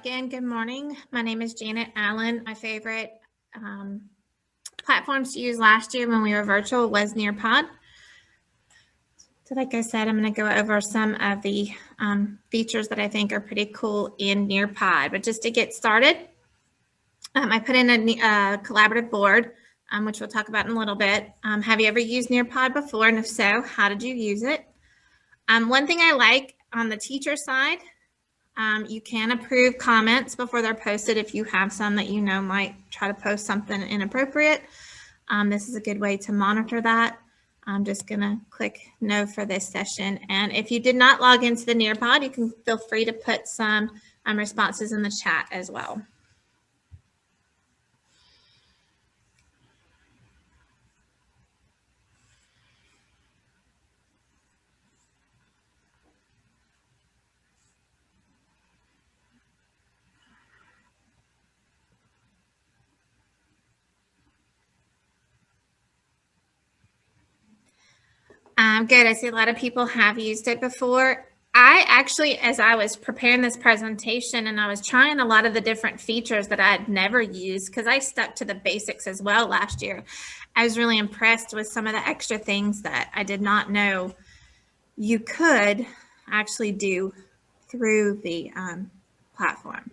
Again, good morning. My name is Janet Allen. My favorite platforms to use last year when we were virtual was Nearpod. So like I said, I'm going to go over some of the features that I think are pretty cool in Nearpod. But just to get started, I put in a collaborative board, which we'll talk about in a little bit. Have you ever used Nearpod before? And if so, how did you use it? One thing I like on the teacher side, you can approve comments before they're posted if you have some that you know might try to post something inappropriate. This is a good way to monitor that. I'm just going to click no for this session. And if you did not log into the Nearpod, you can feel free to put some responses in the chat as well. Good. I see a lot of people have used it before. I actually, as I was preparing this presentation and I was trying a lot of the different features that I had never used, because I stuck to the basics as well last year, I was really impressed with some of the extra things that I did not know you could actually do through the platform.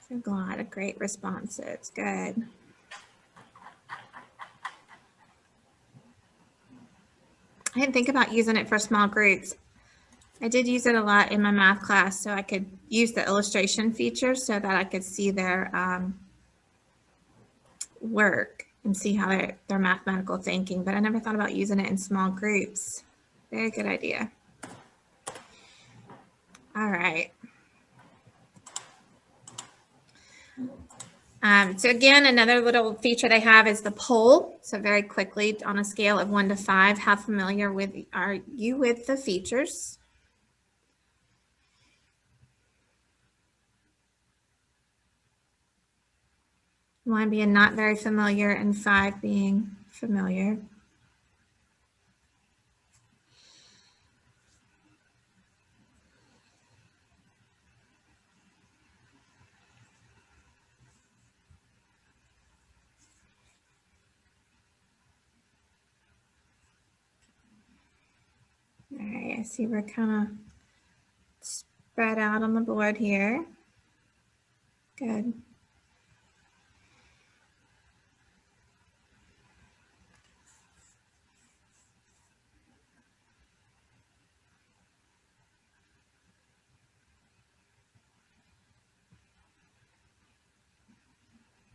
So a lot of great responses. Good. I didn't think about using it for small groups. I did use it a lot in my math class, so I could use the illustration feature so that I could see their work and see how their mathematical thinking, but I never thought about using it in small groups. Very good idea. All right. So again, another little feature they have is the poll. So very quickly, on a scale of 1 to 5, how familiar are you with the features? One being not very familiar and 5 being familiar. All right, I see we're kind of spread out on the board here. Good.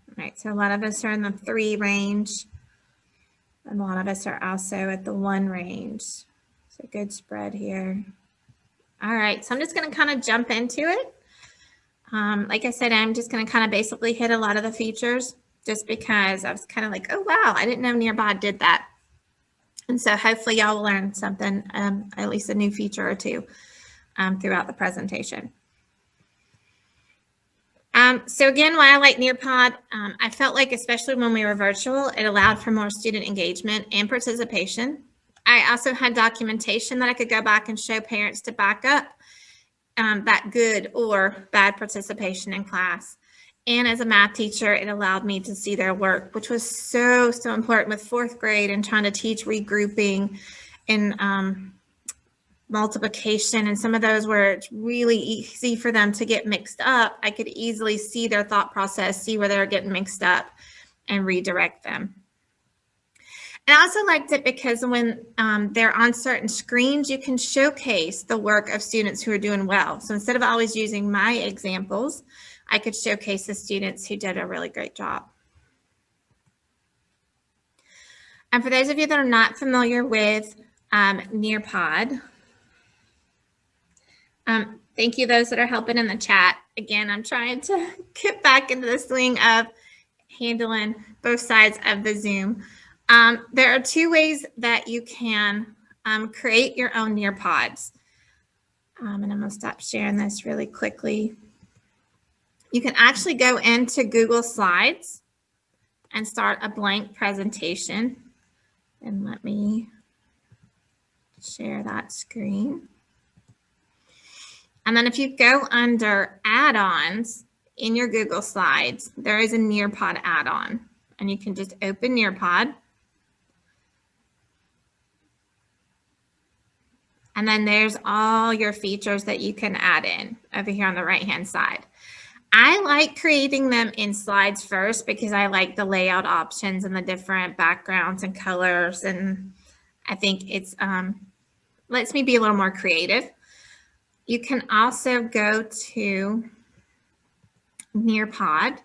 All right, so a lot of us are in the 3 range. And a lot of us are also at the 1 range. So good spread here. All right, so I'm just going to kind of jump into it. Like I said, I'm just going to kind of basically hit a lot of the features just because I was kind of like, oh, wow, I didn't know Nearpod did that. And so hopefully y'all will learn something, at least a new feature or two throughout the presentation. So again, why I like Nearpod, I felt like, especially when we were virtual, it allowed for more student engagement and participation. I also had documentation that I could go back and show parents to back up that good or bad participation in class. And as a math teacher, it allowed me to see their work, which was so important with 4th grade and trying to teach regrouping and multiplication, and some of those where it's really easy for them to get mixed up. I could easily see their thought process, see where they're getting mixed up, and redirect them. And I also liked it because when they're on certain screens, you can showcase the work of students who are doing well. So instead of always using my examples, I could showcase the students who did a really great job. And for those of you that are not familiar with Nearpod, thank you those that are helping in the chat. Again, I'm trying to get back into the swing of handling both sides of the Zoom. There are 2 ways that you can create your own Nearpods. And I'm going to stop sharing this really quickly. You can actually go into Google Slides and start a blank presentation. And let me share that screen. And then if you go under add-ons in your Google Slides, there is a Nearpod add-on, and you can just open Nearpod. And then there's all your features that you can add in over here on the right-hand side. I like creating them in slides first because I like the layout options and the different backgrounds and colors. And I think it's lets me be a little more creative. You can also go to Nearpod,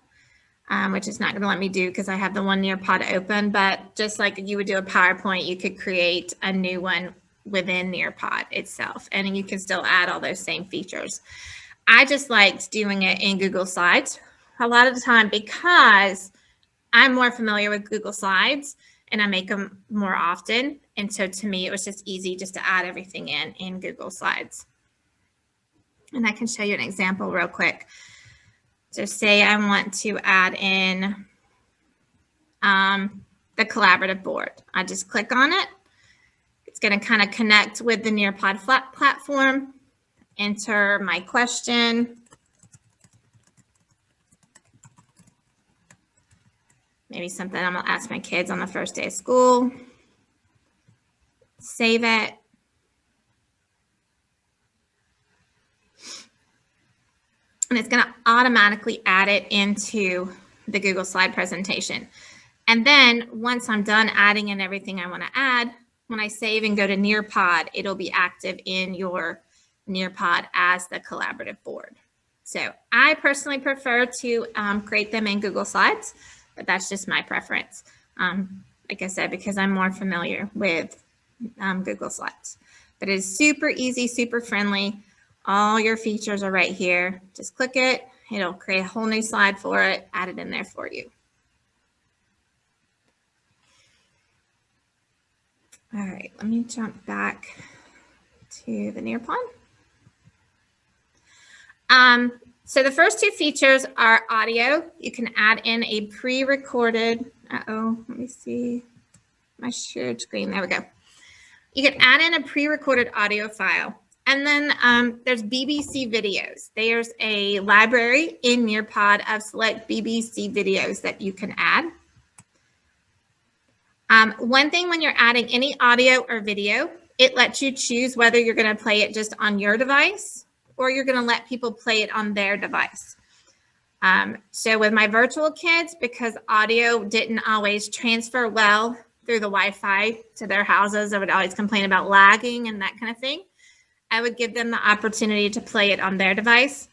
which is not going to let me do because I have the one Nearpod open, but just like you would do a PowerPoint, you could create a new one within Nearpod itself, and you can still add all those same features. I just liked doing it in Google Slides a lot of the time because I'm more familiar with Google Slides and I make them more often. And so to me, it was just easy just to add everything in Google Slides. And I can show you an example real quick. So say I want to add in the collaborative board. I just click on it. It's going to kind of connect with the Nearpod platform. Enter my question. Maybe something I'm going to ask my kids on the first day of school. Save it. And it's going to automatically add it into the Google Slide presentation. And then once I'm done adding in everything I want to add, when I save and go to Nearpod, it'll be active in your Nearpod as the collaborative board. So I personally prefer to create them in Google Slides, but that's just my preference. Like I said, because I'm more familiar with Google Slides. But it is super easy, super friendly. All your features are right here. Just click it. It'll create a whole new slide for it, add it in there for you. All right, let me jump back to the Nearpod. So the first two features are audio. You can add in a pre-recorded, let me see my shared screen. There we go. You can add in a pre-recorded audio file. And then there's BBC videos. There's a library in Nearpod of select BBC videos that you can add. One thing when you're adding any audio or video, it lets you choose whether you're going to play it just on your device or you're going to let people play it on their device. So with my virtual kids, because audio didn't always transfer well through the Wi-Fi to their houses, I would always complain about lagging and that kind of thing. I would give them the opportunity to play it on their device.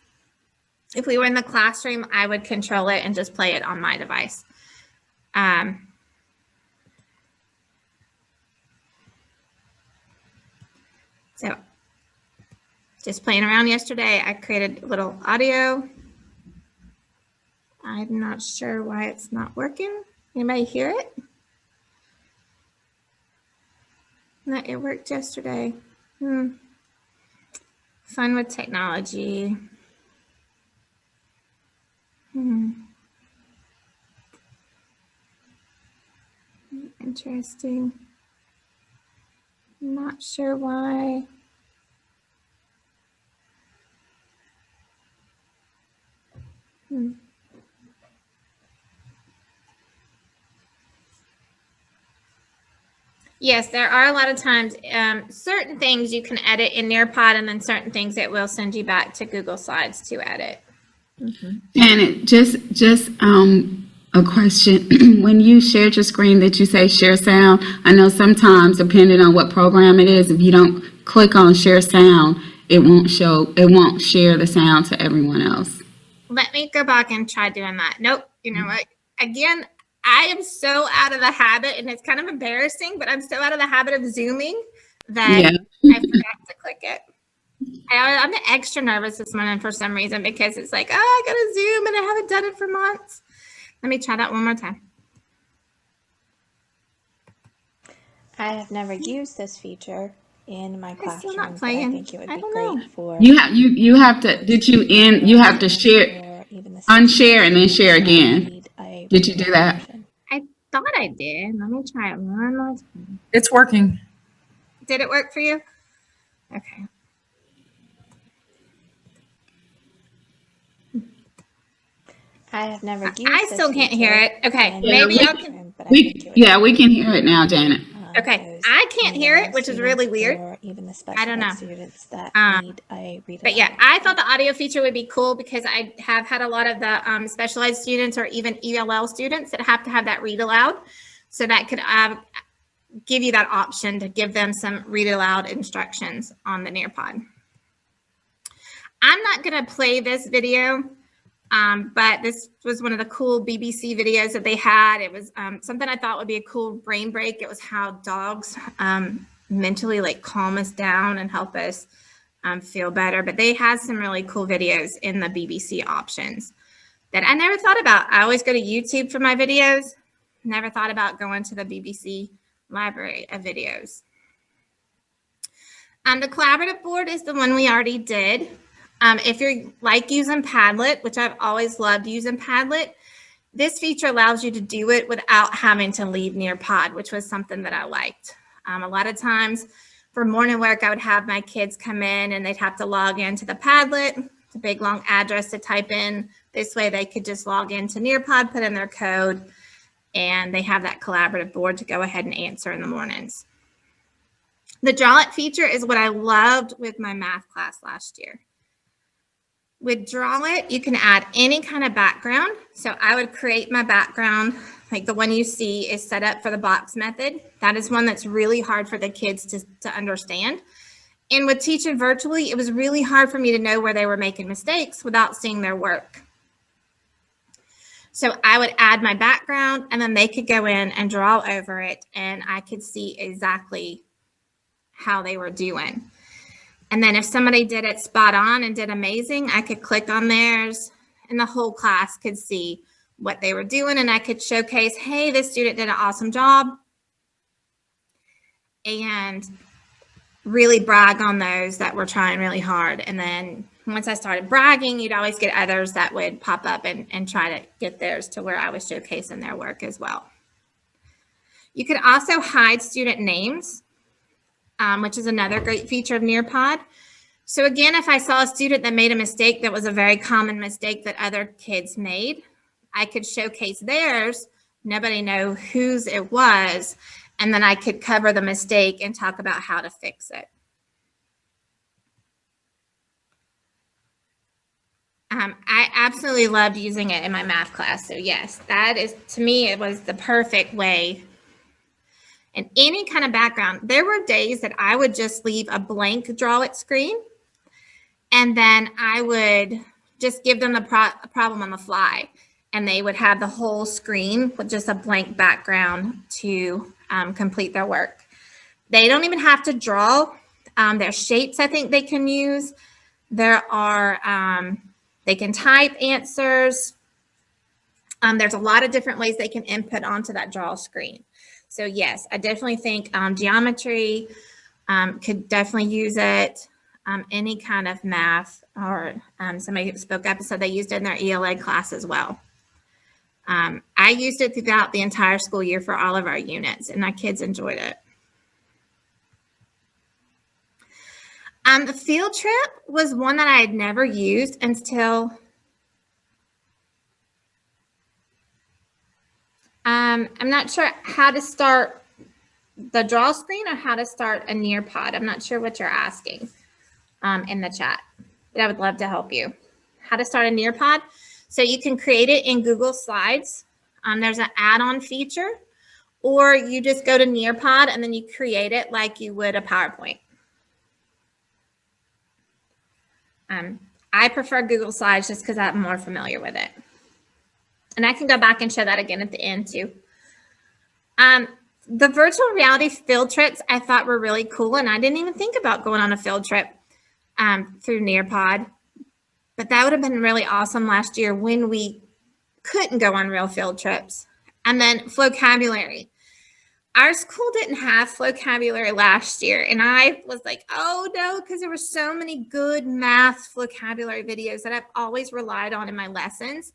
If we were in the classroom, I would control it and just play it on my device. So just playing around yesterday, I created a little audio. I'm not sure why it's not working. Anybody hear it? No, it worked yesterday. Fun with technology. Interesting. Not sure why. Yes, there are a lot of times certain things you can edit in Nearpod, and then certain things it will send you back to Google Slides to edit. And it just a question. When you shared your screen, that you say share sound, I know sometimes depending on what program it is, if you don't click on share sound, it won't share the sound to everyone else. Let me go back and try doing that. Nope. You know what? Again, I am so out of the habit, and it's kind of embarrassing, but I'm so out of the habit of Zooming that I forgot to click it. I'm extra nervous this morning for some reason because it's like, oh, I got to Zoom and I haven't done it for months. Let me try that one more time. I have never used this feature in my classroom, but I think it would be great for. You have to. Did you end? You have to share, unshare, and then share again. Did you do that? I thought I did. Let me try it one more time. It's working. Did it work for you? Okay. I have never used I this still can't feature hear it. Okay, in maybe my y'all can. classroom, but I think it would Yeah, we can hear it now, Janet. Okay, those I can't hear it, which is really students weird. or even the I don't special know. ed students that need a read But yeah, aloud I option. thought the audio feature would be cool because I have had a lot of the special ed students or even ELL students that have to have that read aloud. So that could give you that option to give them some read aloud instructions on the Nearpod. I'm not going to play this video, but this was one of the cool BBC videos that they had. It was something I thought would be a cool brain break. It was how dogs mentally like calm us down and help us feel better. But they had some really cool videos in the BBC options that I never thought about. I always go to YouTube for my videos. Never thought about going to the BBC library of videos. The collaborative board is the one we already did. If you're like using Padlet, which I've always loved using Padlet, this feature allows you to do it without having to leave Nearpod, which was something that I liked. A lot of times for morning work, I would have my kids come in and they'd have to log into the Padlet. It's a big long address to type in. This way they could just log into Nearpod, put in their code, and they have that collaborative board to go ahead and answer in the mornings. The Draw It feature is what I loved with my math class last year. With Draw It, you can add any kind of background. So I would create my background, like the one you see is set up for the box method. That is one that's really hard for the kids to understand. And with teaching virtually, it was really hard for me to know where they were making mistakes without seeing their work. So I would add my background and then they could go in and draw over it and I could see exactly how they were doing. And then if somebody did it spot on and did amazing, I could click on theirs and the whole class could see what they were doing and I could showcase, hey, this student did an awesome job, and really brag on those that were trying really hard. And then once I started bragging, you'd always get others that would pop up and try to get theirs to where I was showcasing their work as well. You could also hide student names, which is another great feature of Nearpod. So again, if I saw a student that made a mistake that was a very common mistake that other kids made, I could showcase theirs, nobody know whose it was, and then I could cover the mistake and talk about how to fix it. I absolutely loved using it in my math class. So yes, that is, to me, it was the perfect way. And any kind of background, there were days that I would just leave a blank Draw It screen. And then I would just give them the problem on the fly. And they would have the whole screen with just a blank background to complete their work. They don't even have to draw. Their shapes, I think they can use. There are, they can type answers. There's a lot of different ways they can input onto that draw screen. So yes, I definitely think geometry could definitely use it. Any kind of math, or somebody spoke up and said they used it in their ELA class as well. I used it throughout the entire school year for all of our units, and my kids enjoyed it. The field trip was one that I had never used until I'm not sure how to start the draw screen or how to start a Nearpod. I'm not sure what you're asking in the chat, but I would love to help you. How to start a Nearpod. So you can create it in Google Slides. There's an add-on feature, or you just go to Nearpod and then you create it like you would a PowerPoint. I prefer Google Slides just because I'm more familiar with it. And I can go back and show that again at the end too. The virtual reality field trips I thought were really cool, and I didn't even think about going on a field trip through Nearpod. But that would have been really awesome last year when we couldn't go on real field trips. And then vocabulary. Our school didn't have vocabulary last year, and I was like, oh no, because there were so many good math vocabulary videos that I've always relied on in my lessons,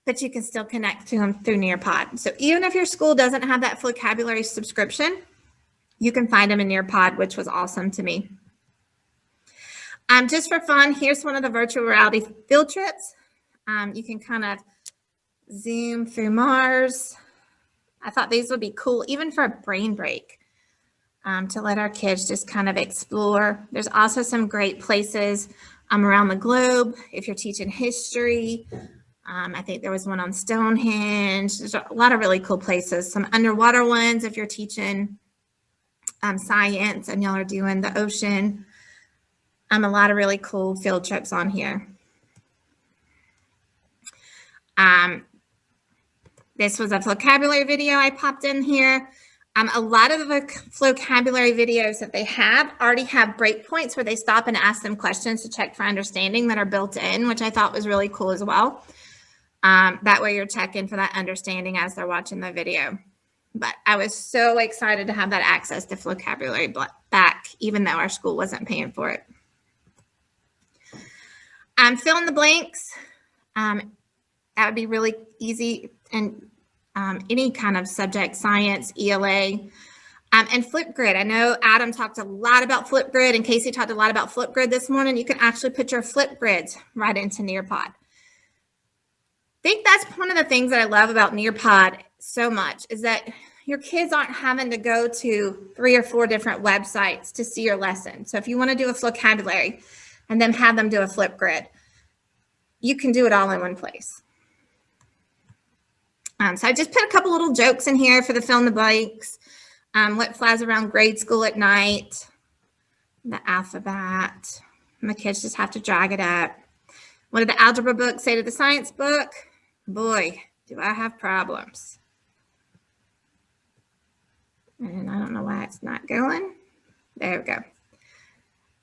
but you can still connect to them through Nearpod. So even if your school doesn't have that vocabulary subscription, you can find them in Nearpod, which was awesome to me. Just for fun, here's one of the virtual reality field trips. You can kind of zoom through Mars. I thought these would be cool, even for a brain break, to let our kids just kind of explore. There's also some great places around the globe if you're teaching history. I think there was one on Stonehenge. There's a lot of really cool places. Some underwater ones if you're teaching science and y'all are doing the ocean. A lot of really cool field trips on here. This was a vocabulary video I popped in here. A lot of the vocabulary videos that they have already have breakpoints where they stop and ask them questions to check for understanding that are built in, which I thought was really cool as well. That way you're checking for that understanding as they're watching the video. But I was so excited to have that access to vocabulary back, even though our school wasn't paying for it. Fill in the blanks. That would be really easy. And any kind of subject, science, ELA, and Flipgrid. I know Adam talked a lot about Flipgrid and Casey talked a lot about Flipgrid this morning. You can actually put your Flipgrids right into Nearpod. I think that's one of the things that I love about Nearpod so much is that your kids aren't having to go to 3 or 4 different websites to see your lesson. So if you want to do a vocabulary and then have them do a Flipgrid, you can do it all in one place. So I just put a couple little jokes in here for the fill in the blanks. What flies around grade school at night? The alphabet. My kids just have to drag it up. What did the algebra book say to the science book? Boy, do I have problems. And I don't know why it's not going. There we go.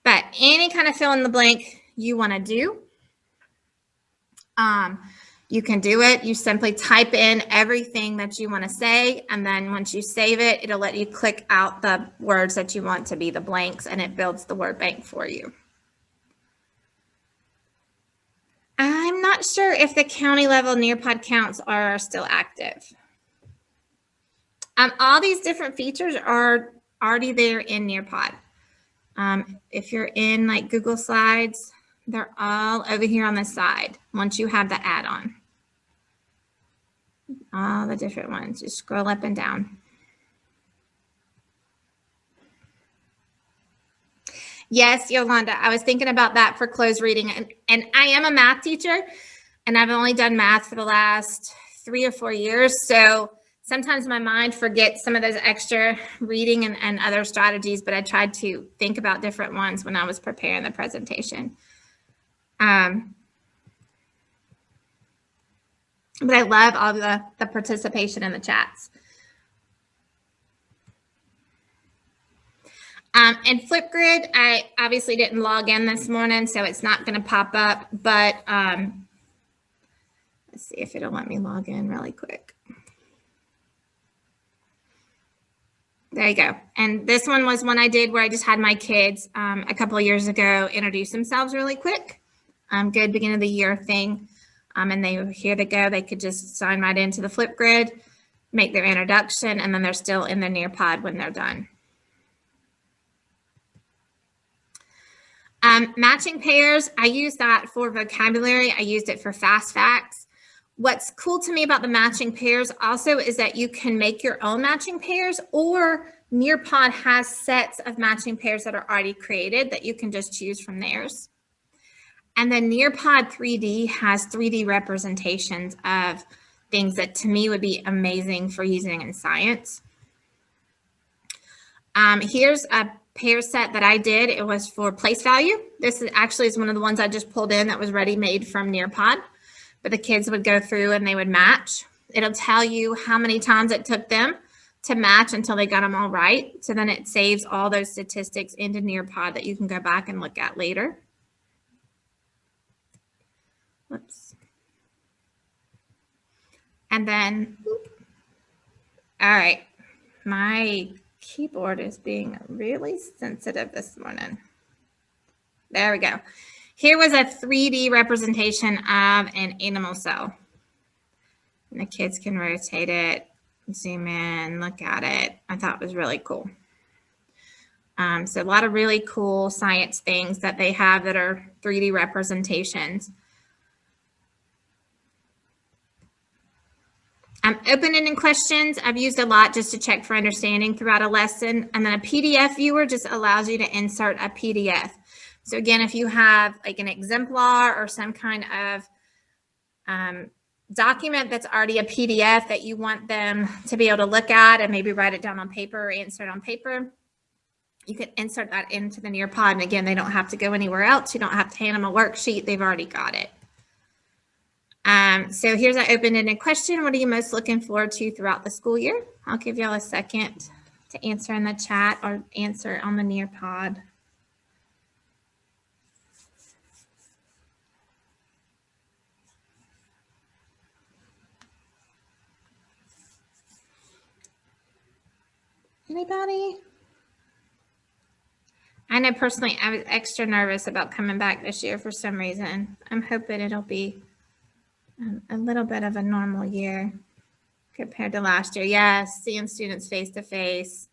But any kind of fill in the blank you want to do, you can do it. You simply type in everything that you want to say, and then once you save it, it'll let you click out the words that you want to be the blanks, and it builds the word bank for you. I'm not sure if the county level Nearpod counts are still active. All these different features are already there in Nearpod. If you're in like Google Slides, they're all over here on the side once you have the add-on. All the different ones, just scroll up and down. Yes, Yolanda, I was thinking about that for closed reading. And I am a math teacher, and I've only done math for the last 3 or 4 years. So sometimes my mind forgets some of those extra reading and other strategies, but I tried to think about different ones when I was preparing the presentation. But I love all the participation in the chats. And Flipgrid, I obviously didn't log in this morning, so it's not going to pop up. But let's see if it'll let me log in really quick. There you go. And this one was one I did where I just had my kids a couple of years ago introduce themselves really quick. Good beginning of the year thing. And they were here to go. They could just sign right into the Flipgrid, make their introduction, and then they're still in the Nearpod when they're done. Matching pairs, I use that for vocabulary. I used it for fast facts. What's cool to me about the matching pairs also is that you can make your own matching pairs, or Nearpod has sets of matching pairs that are already created that you can just choose from theirs. And then Nearpod 3D has 3D representations of things that to me would be amazing for using in science. Here's a pair set that I did. It was for place value. This is one of the ones I just pulled in that was ready made from Nearpod. But the kids would go through and they would match. It'll tell you how many times it took them to match until they got them all right. So then it saves all those statistics into Nearpod that you can go back and look at later. Whoops. And then, all right, my keyboard is being really sensitive this morning. There we go. Here was a 3D representation of an animal cell. And the kids can rotate it, zoom in, look at it. I thought it was really cool. So a lot of really cool science things that they have that are 3D representations. Open-ended questions I've used a lot just to check for understanding throughout a lesson. And then a PDF viewer just allows you to insert a PDF. So again, if you have like an exemplar or some kind of document that's already a PDF that you want them to be able to look at and maybe write it down on paper or insert on paper, you can insert that into the Nearpod. And again, they don't have to go anywhere else. You don't have to hand them a worksheet. They've already got it. So here's an open-ended question. What are you most looking forward to throughout the school year? I'll give y'all a second to answer in the chat or answer on the Nearpod. Anybody? I know personally I was extra nervous about coming back this year for some reason. I'm hoping it'll be a little bit of a normal year compared to last year. Yes, seeing students face to face.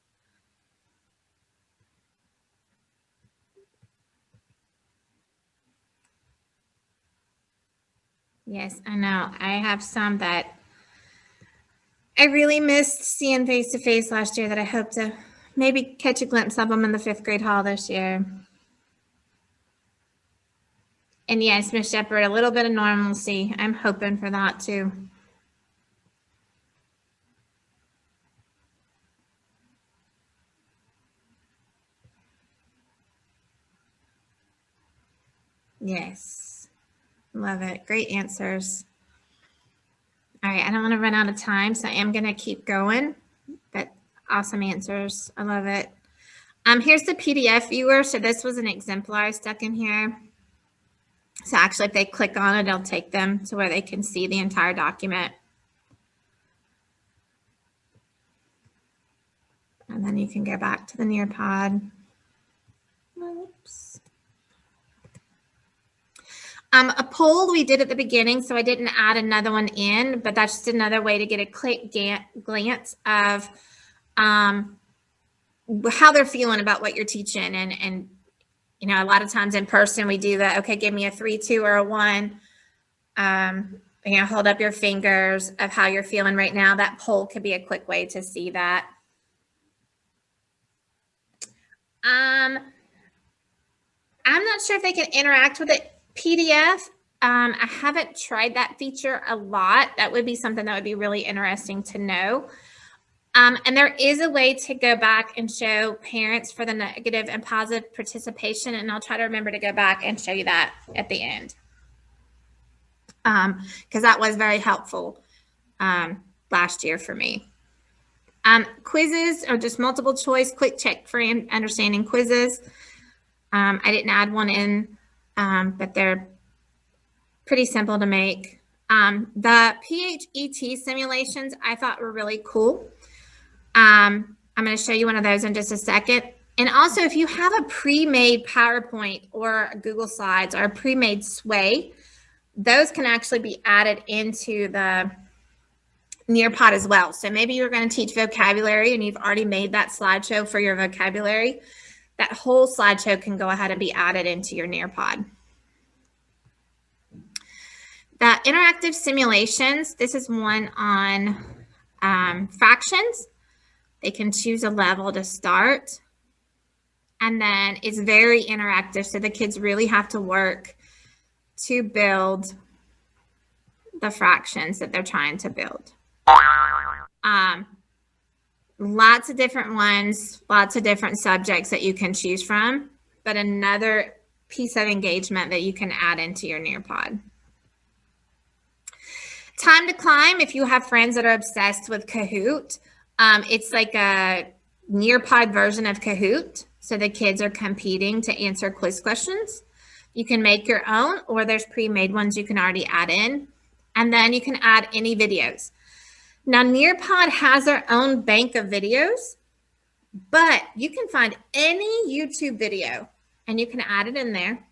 Yes, I know. I have some that I really missed seeing face to face last year that I hope to maybe catch a glimpse of them in the 5th grade hall this year. And yes, Miss Shepherd, a little bit of normalcy. I'm hoping for that too. Yes, love it. Great answers. All right, I don't want to run out of time, so I am going to keep going, but awesome answers. I love it. Here's the PDF viewer. So this was an exemplar I stuck in here. So actually, if they click on it, it'll take them to where they can see the entire document. And then you can go back to the Nearpod. Oops. A poll we did at the beginning, so I didn't add another one in, but that's just another way to get a quick glance of how they're feeling about what you're teaching. And you know, a lot of times in person we do that. Okay, give me a 3, 2, or a 1. You know, hold up your fingers of how you're feeling right now. That poll could be a quick way to see that. I'm not sure if they can interact with it PDF. I haven't tried that feature a lot. That would be something that would be really interesting to know. And there is a way to go back and show parents for the negative and positive participation. And I'll try to remember to go back and show you that at the end. Because that was very helpful last year for me. Quizzes are just multiple choice, quick check for understanding quizzes. I didn't add one in, but they're pretty simple to make. The PHET simulations I thought were really cool. I'm going to show you one of those in just a second. And also, if you have a pre-made PowerPoint or Google Slides or a pre-made Sway, those can actually be added into the Nearpod as well. So maybe you're going to teach vocabulary and you've already made that slideshow for your vocabulary. That whole slideshow can go ahead and be added into your Nearpod. The interactive simulations, this is one on fractions. They can choose a level to start. And then it's very interactive. So the kids really have to work to build the fractions that they're trying to build. Lots of different ones, lots of different subjects that you can choose from, but another piece of engagement that you can add into your Nearpod. Time to climb, if you have friends that are obsessed with Kahoot, it's like a Nearpod version of Kahoot. So the kids are competing to answer quiz questions. You can make your own, or there's pre-made ones you can already add in. And then you can add any videos. Now, Nearpod has their own bank of videos, but you can find any YouTube video and you can add it in there.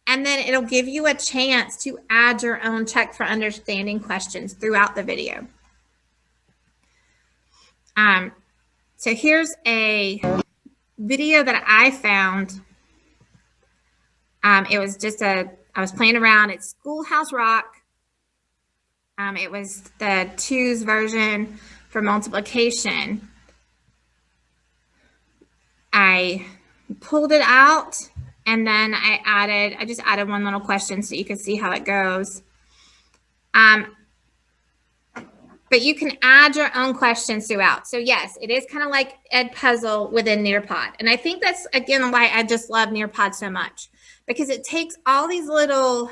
And then it'll give you a chance to add your own check for understanding questions throughout the video. So here's a video that I found. It was just I was playing around. It's Schoolhouse Rock. It was the 2's version for multiplication. I pulled it out, and then I just added one little question so you can see how it goes. But you can add your own questions throughout. So yes, it is kind of like Edpuzzle within Nearpod. And I think that's, again, why I just love Nearpod so much, because it takes all these little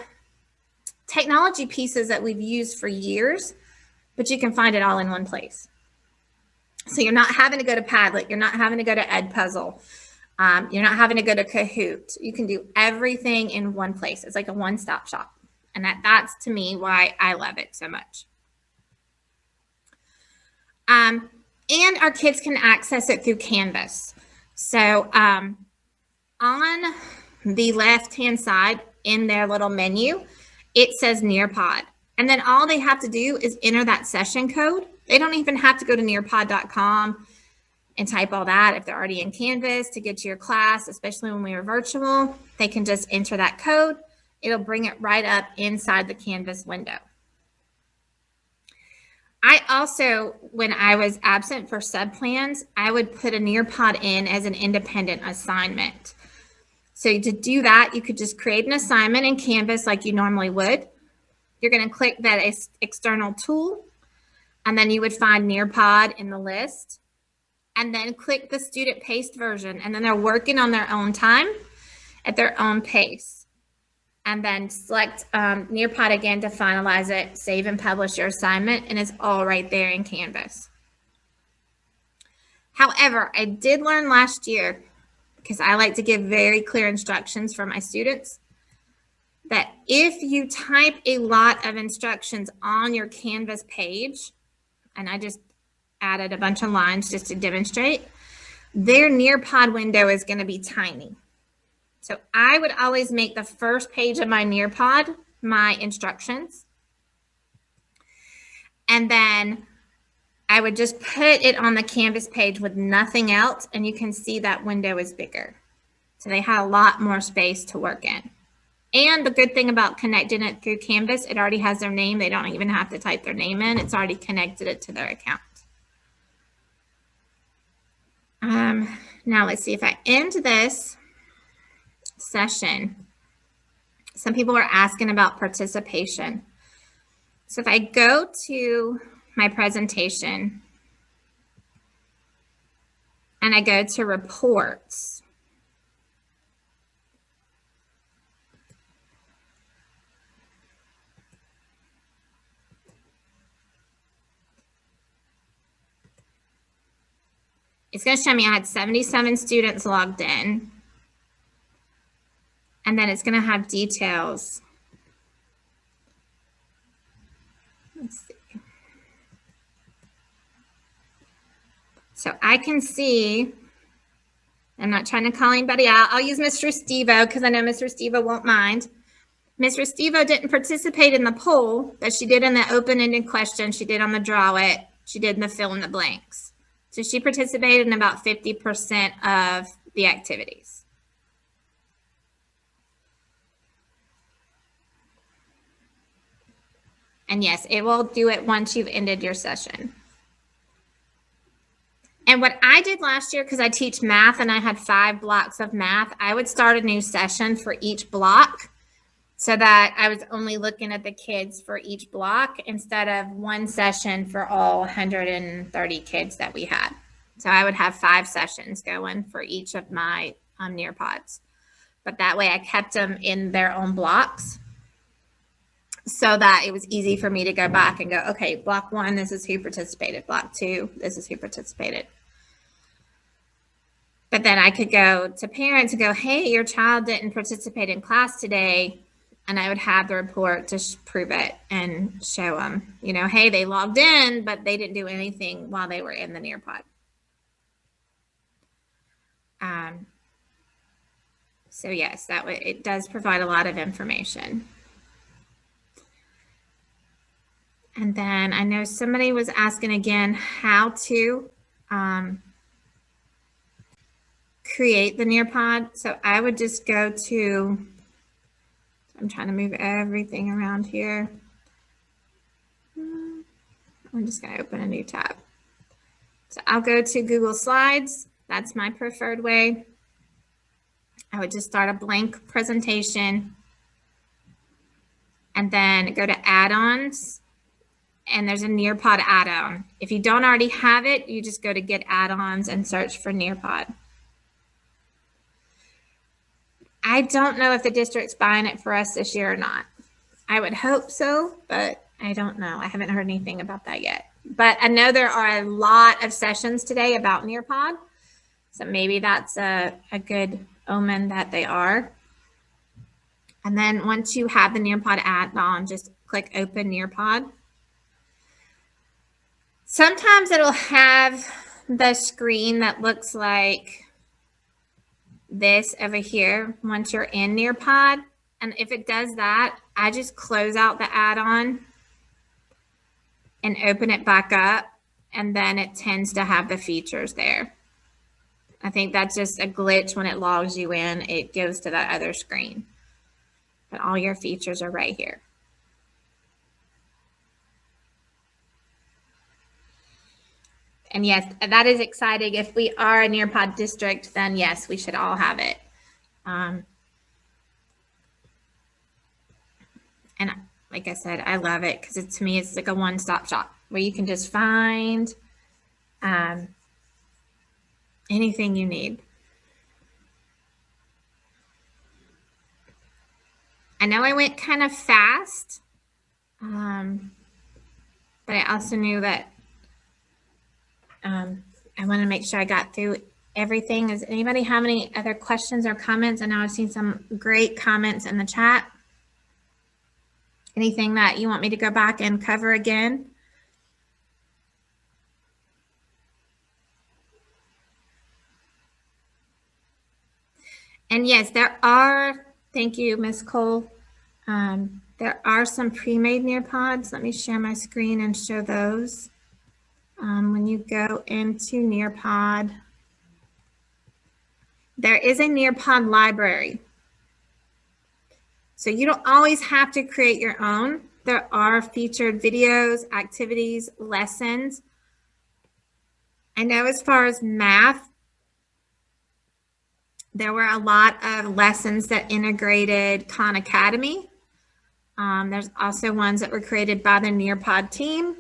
technology pieces that we've used for years, but you can find it all in one place. So you're not having to go to Padlet. You're not having to go to Edpuzzle. You're not having to go to Kahoot. You can do everything in one place. It's like a one-stop shop. And that's to me why I love it so much. And our kids can access it through Canvas. So on the left-hand side in their little menu, it says Nearpod. And then all they have to do is enter that session code. They don't even have to go to nearpod.com and type all that if they're already in Canvas to get to your class, especially when we were virtual. They can just enter that code. It'll bring it right up inside the Canvas window. I also, when I was absent for subplans, I would put a Nearpod in as an independent assignment. So to do that, you could just create an assignment in Canvas like you normally would. You're going to click that external tool, and then you would find Nearpod in the list, and then click the student paced version. And then they're working on their own time at their own pace. And then select Nearpod again to finalize it, save and publish your assignment, and it's all right there in Canvas. However, I did learn last year, because I like to give very clear instructions for my students, that if you type a lot of instructions on your Canvas page, and I just added a bunch of lines just to demonstrate, their Nearpod window is going to be tiny. So I would always make the first page of my Nearpod my instructions. And then I would just put it on the Canvas page with nothing else, and you can see that window is bigger. So they had a lot more space to work in. And the good thing about connecting it through Canvas, it already has their name. They don't even have to type their name in. It's already connected it to their account. Now let's see if I end this session. Some people were asking about participation. So if I go to my presentation and I go to reports, it's going to show me I had 77 students logged in. And then it's going to have details. Let's see. So I can see, I'm not trying to call anybody out. I'll use Mr. Stevo because I know Mr. Stevo won't mind. Mr. Stevo didn't participate in the poll, but she did in the open-ended question. She did on the draw it. She did in the fill in the blanks. So she participated in about 50% of the activities. And yes, it will do it once you've ended your session. And what I did last year, because I teach math and I had 5 blocks of math, I would start a new session for each block so that I was only looking at the kids for each block instead of one session for all 130 kids that we had. So I would have 5 sessions going for each of my Nearpods. But that way I kept them in their own blocks, so that it was easy for me to go back and go, okay, block 1, this is who participated. Block 2, this is who participated. But then I could go to parents and go, hey, your child didn't participate in class today. And I would have the report to prove it and show them, you know, hey, they logged in, but they didn't do anything while they were in the Nearpod. So yes, that way it does provide a lot of information. And then I know somebody was asking again how to create the Nearpod. So I would just go to, I'm trying to move everything around here. I'm just going to open a new tab. So I'll go to Google Slides. That's my preferred way. I would just start a blank presentation and then go to add-ons, and there's a Nearpod add-on. If you don't already have it, you just go to get add-ons and search for Nearpod. I don't know if the district's buying it for us this year or not. I would hope so, but I don't know. I haven't heard anything about that yet. But I know there are a lot of sessions today about Nearpod, so maybe that's a good omen that they are. And then once you have the Nearpod add-on, just click Open Nearpod. Sometimes it'll have the screen that looks like this over here once you're in Nearpod. And if it does that, I just close out the add-on and open it back up, and then it tends to have the features there. I think that's just a glitch when it logs you in. It goes to that other screen. But all your features are right here. And yes, that is exciting. If we are a Nearpod district, then yes, we should all have it. And like I said, I love it because to me, it's like a one-stop shop where you can just find anything you need. I know I went kind of fast, but I also knew that I want to make sure I got through everything. Does anybody have any other questions or comments? I know I've seen some great comments in the chat. Anything that you want me to go back and cover again? And yes, there are, thank you, Ms. Cole. There are some pre-made Nearpods. Let me share my screen and show those. When you go into Nearpod, there is a Nearpod library. So you don't always have to create your own. There are featured videos, activities, lessons. I know as far as math, there were a lot of lessons that integrated Khan Academy. There's also ones that were created by the Nearpod team.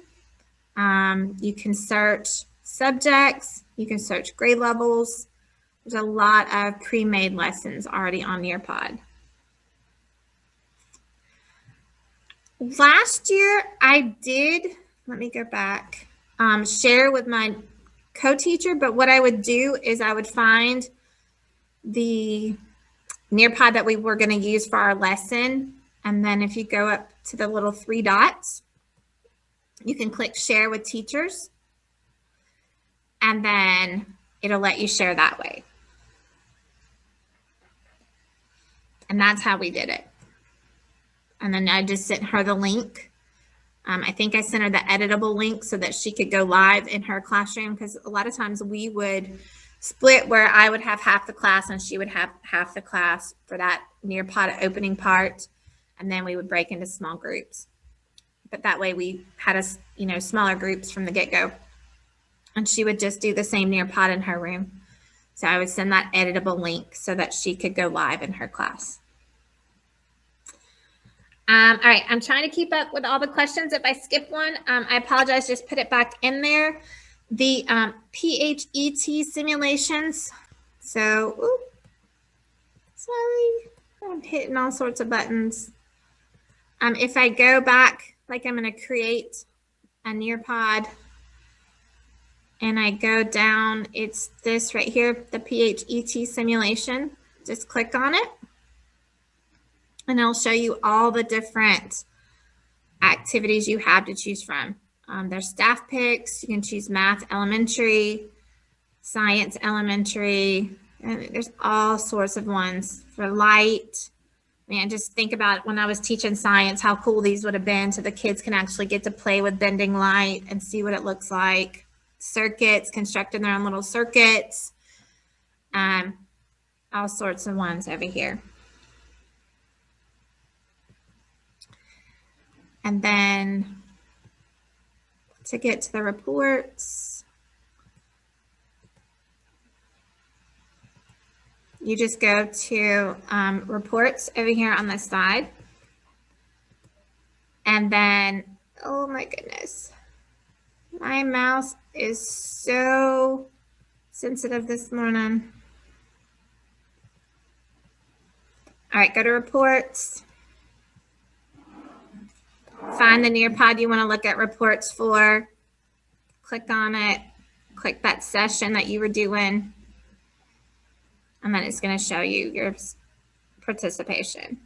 You can search subjects, you can search grade levels. There's a lot of pre-made lessons already on Nearpod. Last year I did, let me go back, share with my co-teacher, but what I would do is I would find the Nearpod that we were going to use for our lesson. And then if you go up to the little 3 dots, you can click share with teachers, and then it'll let you share that way. And that's how we did it. And then I just sent her the link. I think I sent her the editable link so that she could go live in her classroom, because a lot of times we would split where I would have half the class and she would have half the class for that Nearpod opening part. And then we would break into small groups. But that way we had smaller groups from the get-go. And she would just do the same Nearpod in her room. So I would send that editable link so that she could go live in her class. All right, I'm trying to keep up with all the questions. If I skip one, I apologize, just put it back in there. The PHET simulations. So, sorry, I'm hitting all sorts of buttons. If I go back, like I'm going to create a Nearpod, and I go down, it's this right here, the PHET simulation. Just click on it. And I'll show you all the different activities you have to choose from. There's staff picks. You can choose math elementary, science elementary, and there's all sorts of ones for light. Man, just think about when I was teaching science, how cool these would have been, so the kids can actually get to play with bending light and see what it looks like. Circuits, constructing their own little circuits. All sorts of ones over here. And then to get to the reports. You just go to reports over here on the side. And then, oh my goodness, my mouse is so sensitive this morning. All right, go to reports. Find the Nearpod you want to look at reports for. Click on it. Click that session that you were doing. And then it's going to show you your participation.